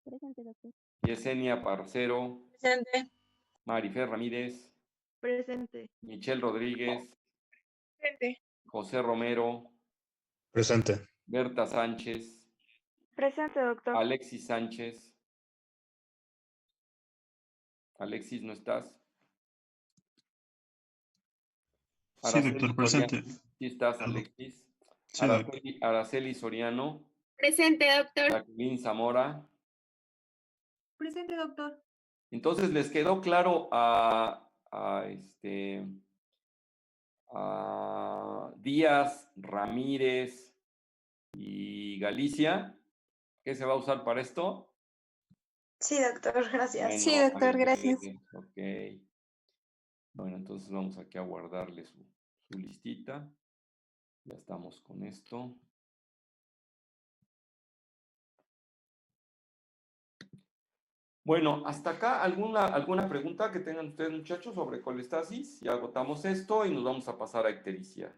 Presente, doctor. Yesenia Parcero, Presente. Marifer Ramírez, Presente. Michelle Rodríguez, Presente. José Romero, Presente. Berta Sánchez, Presente, doctor. Alexis Sánchez. Alexis, ¿no estás? Sí, doctor, presente. Sí estás, Alexis. Sí, doctor. Araceli Soriano, Presente, doctor. Jacqueline Zamora. Presente, doctor. Entonces, ¿les quedó claro a Díaz, Ramírez y Galicia qué se va a usar para esto? Sí, doctor, gracias. Bueno, Sí, doctor, gracias. Ok. Bueno, entonces vamos aquí a guardarle su listita. Ya estamos con esto. Bueno, hasta acá, ¿alguna pregunta que tengan ustedes, muchachos, sobre colestasis? Ya agotamos esto y nos vamos a pasar a ictericia.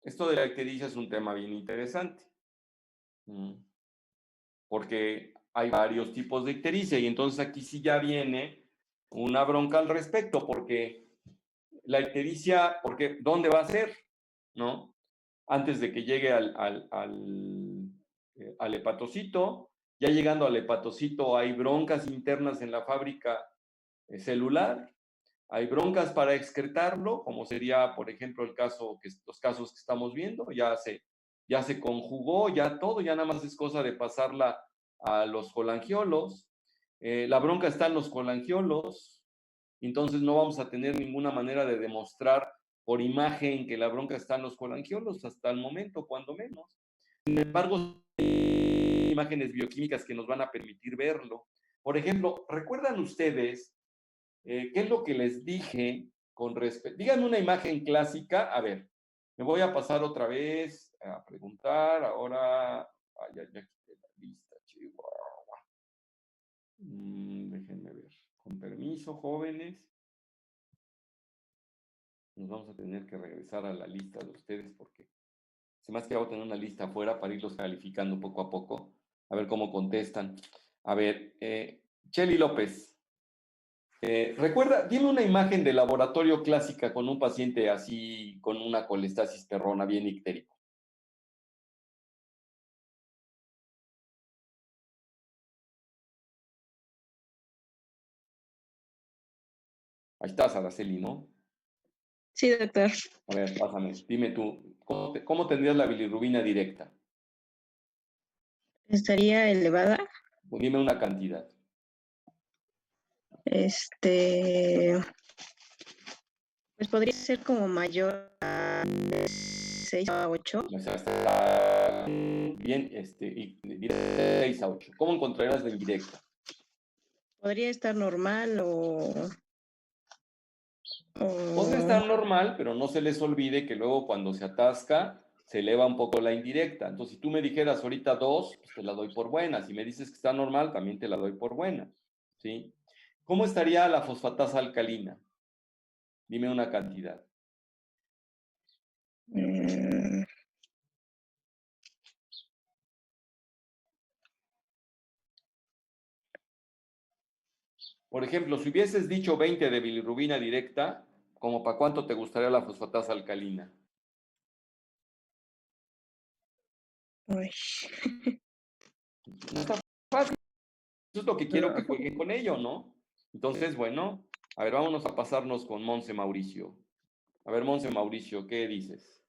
Esto de la ictericia es un tema bien interesante. Porque hay varios tipos de ictericia y entonces aquí sí ya viene una bronca al respecto, porque la ictericia, porque ¿dónde va a ser? ¿No? Antes de que llegue al hepatocito, ya llegando al hepatocito hay broncas internas en la fábrica celular, hay broncas para excretarlo, como sería, por ejemplo, los casos que estamos viendo, ya se conjugó, ya todo, ya nada más es cosa de pasarla a los colangiolos. La bronca está en los colangiolos, entonces no vamos a tener ninguna manera de demostrar por imagen que la bronca está en los colangiolos hasta el momento, cuando menos. Sin embargo, hay imágenes bioquímicas que nos van a permitir verlo. Por ejemplo, ¿recuerdan ustedes qué es lo que les dije con respecto? Díganme una imagen clásica. A ver, me voy a pasar otra vez a preguntar. Ahora, ya quité la lista, chihuahua. Déjenme ver. Con permiso, jóvenes. Nos vamos a tener que regresar a la lista de ustedes porque se me hace que voy a tener una lista afuera para irlos calificando poco a poco, a ver cómo contestan. A ver, Chely López, dime una imagen de laboratorio clásica con un paciente así, con una colestasis perrona bien ictérico. Ahí estás, Araceli, ¿no? Sí, doctor. A ver, pásame, dime tú, ¿cómo tendrías la bilirrubina directa? ¿Estaría elevada? Dime una cantidad. Pues podría ser como mayor a 6 a 8. O sea, está bien, y 6 a 8. ¿Cómo encontrarías la indirecta? Podría estar normal Podría estar normal, pero no se les olvide que luego cuando se atasca, se eleva un poco la indirecta. Entonces, si tú me dijeras ahorita 2, pues te la doy por buena. Si me dices que está normal, también te la doy por buena. ¿Sí? ¿Cómo estaría la fosfatasa alcalina? Dime una cantidad. Por ejemplo, si hubieses dicho 20 de bilirrubina directa, ¿como para cuánto te gustaría la fosfatasa alcalina? Uy. No está fácil. Eso es lo que quiero que jueguen con ello, ¿no? Entonces, bueno, a ver, vámonos a pasarnos con Monse Mauricio. A ver, Monse Mauricio, ¿qué dices?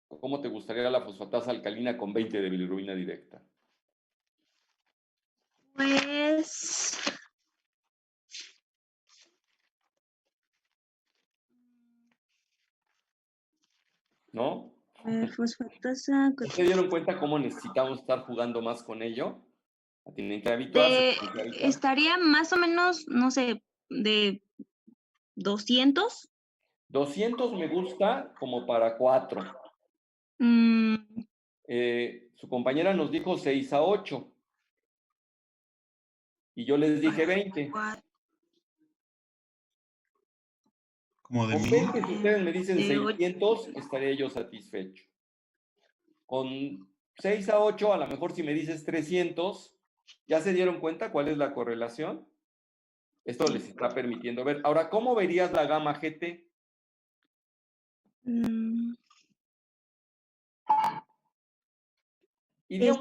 ¿Cómo te gustaría la fosfatasa alcalina con 20 de bilirrubina directa? Pues ¿No? fosfatasa ¿No se dieron cuenta cómo necesitamos estar jugando más con ello? Tienen que habituarse. estaría más o menos, no sé, de 200. 200 me gusta como para 4. Su compañera nos dijo 6 a 8. Y yo les dije 20. Como de Con 1000. 20, si ustedes me dicen 600, estaría yo satisfecho. Con 6 a 8, a lo mejor si me dices 300, ¿ya se dieron cuenta cuál es la correlación? Esto les está permitiendo ver. Ahora, ¿cómo verías la gamma GT? Iría un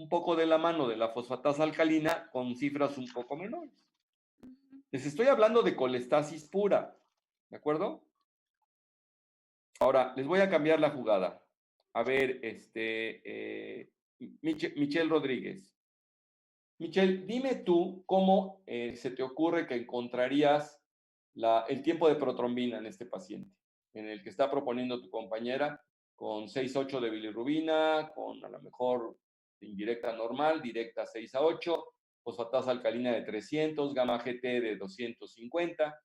poco de la mano de la fosfatasa alcalina con cifras un poco menores. Les estoy hablando de colestasis pura, ¿de acuerdo? Ahora, les voy a cambiar la jugada. A ver, Michelle Rodríguez. Michelle, dime tú cómo se te ocurre que encontrarías el tiempo de protrombina en este paciente, en el que está proponiendo tu compañera con 6,8 de bilirrubina, con a lo mejor indirecta normal, directa 6 a 8, fosfatasa alcalina de 300, gamma GT de 250.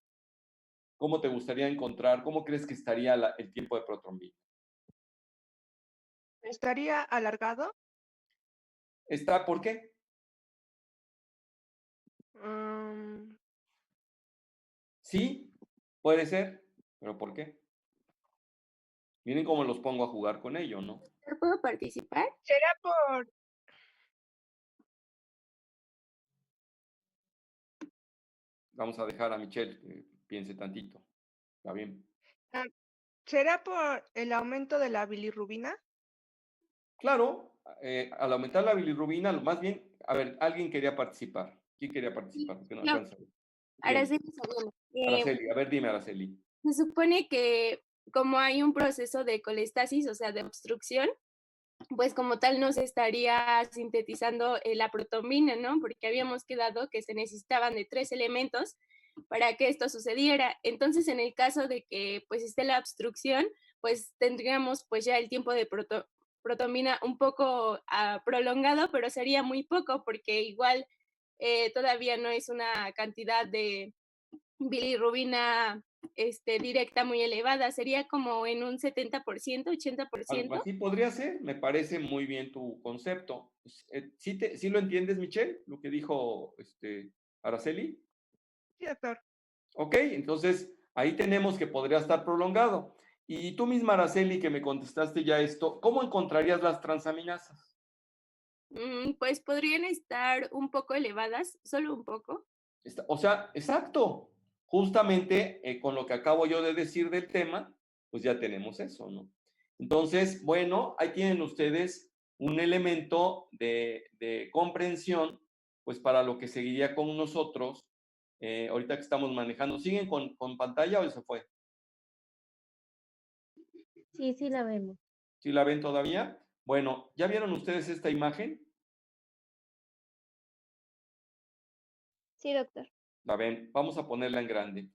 ¿Cómo te gustaría encontrar, cómo crees que estaría el tiempo de protrombina? ¿Estaría alargado? ¿Por qué? Sí, puede ser, pero ¿por qué? Miren cómo los pongo a jugar con ello, ¿no? ¿Puedo participar? ¿Será por Vamos a dejar a Michelle que piense tantito. ¿Está bien? ¿Será por el aumento de la bilirrubina? Claro, al aumentar la bilirrubina, más bien, a ver, alguien quería participar. ¿Quién quería participar? Porque no alcanza. Araceli Soriano. Araceli, a ver, dime, Araceli. Se supone que como hay un proceso de colestasis, o sea, de obstrucción, pues como tal no se estaría sintetizando la protombina, ¿no? Porque habíamos quedado que se necesitaban de 3 elementos para que esto sucediera. Entonces, en el caso de que pues esté la obstrucción, pues tendríamos pues ya el tiempo de protombina un poco prolongado, pero sería muy poco porque igual todavía no es una cantidad de bilirrubina directa muy elevada, sería como en un 70%, 80%. Así podría ser, me parece muy bien tu concepto. ¿Sí lo entiendes, Michelle? Lo que dijo Araceli. Sí, doctor. Ok, entonces ahí tenemos que podría estar prolongado. Y tú misma, Araceli, que me contestaste ya esto, ¿cómo encontrarías las transaminasas? Pues podrían estar un poco elevadas, solo un poco. O sea, exacto. Justamente con lo que acabo yo de decir del tema, pues ya tenemos eso, ¿no? Entonces, bueno, ahí tienen ustedes un elemento de comprensión, pues para lo que seguiría con nosotros, ahorita que estamos manejando. ¿Siguen con pantalla o se fue? Sí, sí la vemos. ¿Sí la ven todavía? Bueno, ¿ya vieron ustedes esta imagen? Sí, doctor. La ven, vamos a ponerla en grande.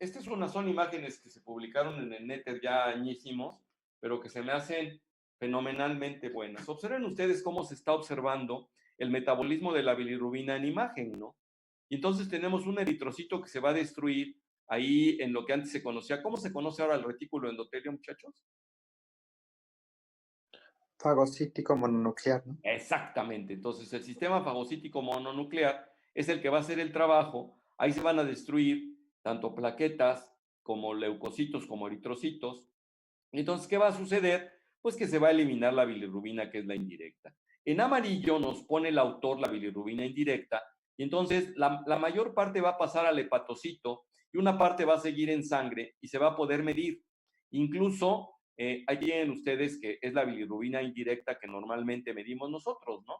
Son imágenes que se publicaron en el Netter ya añísimos, pero que se me hacen fenomenalmente buenas. Observen ustedes cómo se está observando el metabolismo de la bilirrubina en imagen, ¿no? Y entonces tenemos un eritrocito que se va a destruir ahí en lo que antes se conocía. ¿Cómo se conoce ahora el retículo endotelio, muchachos? Fagocítico mononuclear, ¿no? Exactamente. Entonces, el sistema fagocítico mononuclear es el que va a hacer el trabajo. Ahí se van a destruir tanto plaquetas como leucocitos como eritrocitos. Entonces, ¿qué va a suceder? Pues que se va a eliminar la bilirrubina, que es la indirecta. En amarillo nos pone el autor la bilirrubina indirecta, y entonces la mayor parte va a pasar al hepatocito y una parte va a seguir en sangre y se va a poder medir. Incluso ahí tienen ustedes que es la bilirrubina indirecta que normalmente medimos nosotros, ¿no?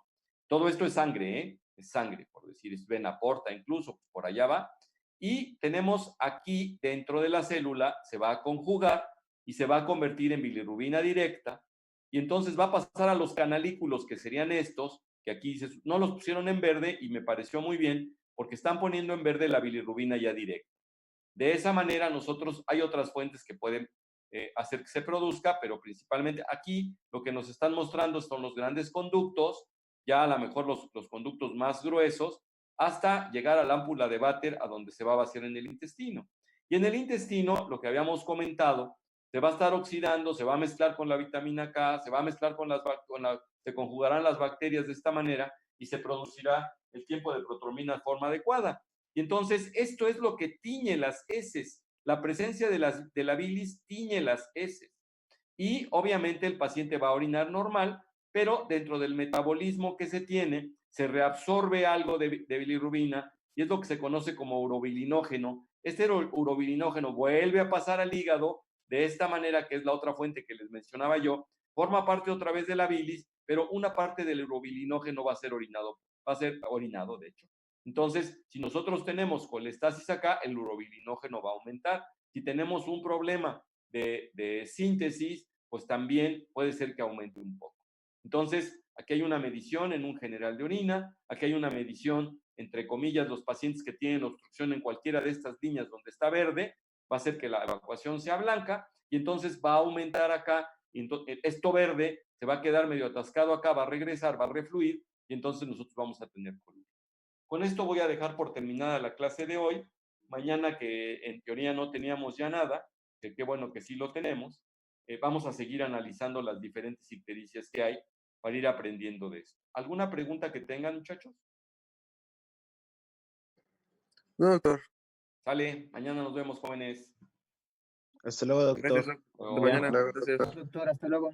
Todo esto es sangre, ¿eh? Es sangre, por decir, es vena porta, incluso por allá va. Y tenemos aquí dentro de la célula, se va a conjugar y se va a convertir en bilirrubina directa, y entonces va a pasar a los canalículos, que serían estos, que aquí no los pusieron en verde y me pareció muy bien, porque están poniendo en verde la bilirrubina ya directa. De esa manera nosotros, hay otras fuentes que pueden hacer que se produzca, pero principalmente aquí lo que nos están mostrando son los grandes conductos, ya a lo mejor los conductos más gruesos, hasta llegar a la ámpula de Vater, a donde se va a vaciar en el intestino. Y en el intestino, lo que habíamos comentado, se va a estar oxidando, se va a mezclar con la vitamina K, se va a mezclar se conjugarán las bacterias de esta manera y se producirá el tiempo de protromina de forma adecuada. Y entonces esto es lo que tiñe las heces. La presencia de la bilis tiñe las heces. Y obviamente el paciente va a orinar normal, pero dentro del metabolismo que se tiene, se reabsorbe algo de bilirrubina y es lo que se conoce como urobilinógeno. Este urobilinógeno vuelve a pasar al hígado de esta manera, que es la otra fuente que les mencionaba yo, forma parte otra vez de la bilis, pero una parte del urobilinógeno va a ser orinado, de hecho. Entonces, si nosotros tenemos colestasis acá, el urobilinógeno va a aumentar. Si tenemos un problema de síntesis, pues también puede ser que aumente un poco. Entonces, aquí hay una medición en un general de orina, aquí hay una medición, entre comillas, los pacientes que tienen obstrucción en cualquiera de estas líneas donde está verde, va a hacer que la evacuación sea blanca, y entonces va a aumentar acá, y entonces, esto verde se va a quedar medio atascado acá, va a regresar, va a refluir, y entonces nosotros vamos a tener coluria. Con esto voy a dejar por terminada la clase de hoy. Mañana, que en teoría no teníamos ya nada, que qué bueno que sí lo tenemos, vamos a seguir analizando las diferentes ictericias que hay para ir aprendiendo de esto. ¿Alguna pregunta que tengan, muchachos? No, doctor. Sale, mañana nos vemos, jóvenes. Hasta luego, doctor. Gracias, doctor. Hasta mañana. Doctor, hasta luego.